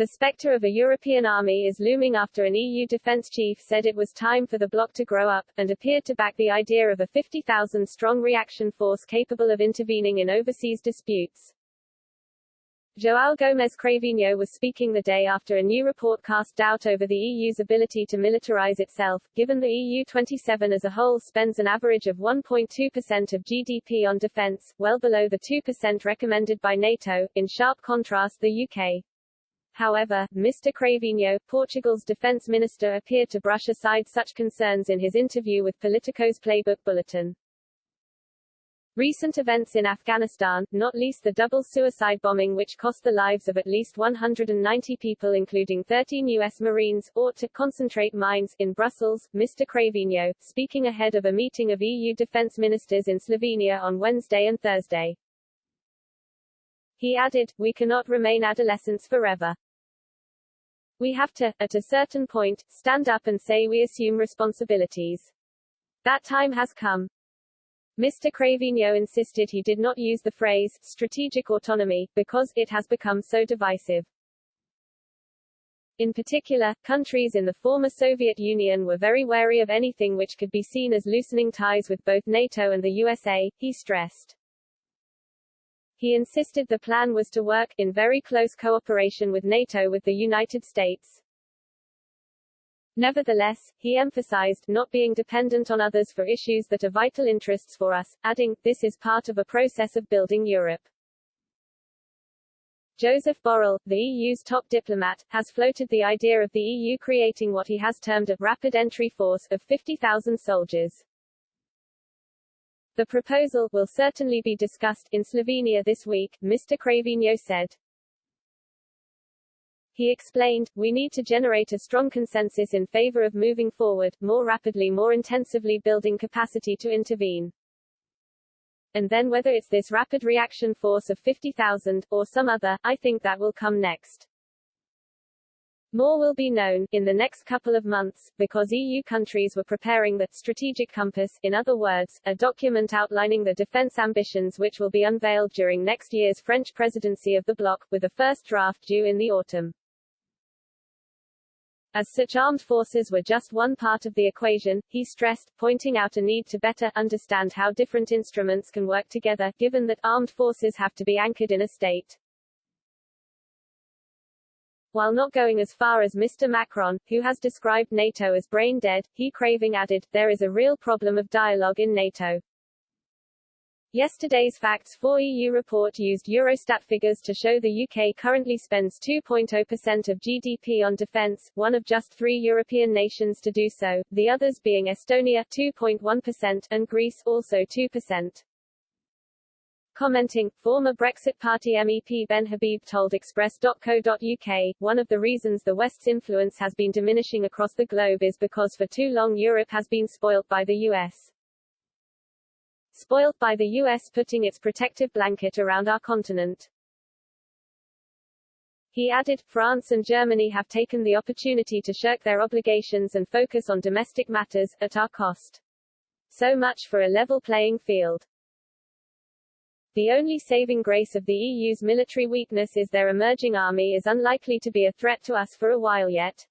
The spectre of a European army is looming after an EU defence chief said it was time for the bloc to grow up, and appeared to back the idea of a 50,000-strong reaction force capable of intervening in overseas disputes. João Gomes Cravinho was speaking the day after a new report cast doubt over the EU's ability to militarize itself, given the EU 27 as a whole spends an average of 1.2% of GDP on defence, well below the 2% recommended by NATO, in sharp contrast the UK. However, Mr. Cravinho, Portugal's defence minister, appeared to brush aside such concerns in his interview with Politico's Playbook Bulletin. Recent events in Afghanistan, not least the double suicide bombing which cost the lives of at least 190 people including 13 U.S. Marines, ought to concentrate minds. In Brussels, Mr. Cravinho, speaking ahead of a meeting of EU defence ministers in Slovenia on Wednesday and Thursday. He added, "We cannot remain adolescents forever. We have to, at a certain point, stand up and say we assume responsibilities. That time has come." Mr. Cravinho insisted he did not use the phrase strategic autonomy, because it has become so divisive. In particular, countries in the former Soviet Union were very wary of anything which could be seen as loosening ties with both NATO and the USA, he stressed. He insisted the plan was to work, in very close cooperation with NATO with the United States. Nevertheless, he emphasized, not being dependent on others for issues that are vital interests for us, adding, "This is part of a process of building Europe." Joseph Borrell, the EU's top diplomat, has floated the idea of the EU creating what he has termed a rapid entry force of 50,000 soldiers. The proposal will certainly be discussed in Slovenia this week, Mr. Cravinho said. He explained, "We need to generate a strong consensus in favor of moving forward, more rapidly, more intensively building capacity to intervene. And then whether it's this rapid reaction force of 50,000, or some other, I think that will come next. More will be known, in the next couple of months, because EU countries were preparing the strategic compass, in other words, a document outlining the defense ambitions which will be unveiled during next year's French presidency of the bloc, with a first draft due in the autumn. As such, armed forces were just one part of the equation, he stressed, pointing out a need to better understand how different instruments can work together, given that armed forces have to be anchored in a state. While not going as far as Mr. Macron, who has described NATO as brain dead, he Craving added, "There is a real problem of dialogue in NATO." Yesterday's Facts for EU report used Eurostat figures to show the UK currently spends 2.0% of GDP on defence, one of just 3 European nations to do so, the others being Estonia 2.1% and Greece also 2%. Commenting, former Brexit Party MEP Ben Habib told Express.co.uk, "One of the reasons the West's influence has been diminishing across the globe is because for too long Europe has been spoilt by the US. Spoilt by the US putting its protective blanket around our continent." He added, "France and Germany have taken the opportunity to shirk their obligations and focus on domestic matters, at our cost. So much for a level playing field. The only saving grace of the EU's military weakness is their emerging army is unlikely to be a threat to us for a while yet."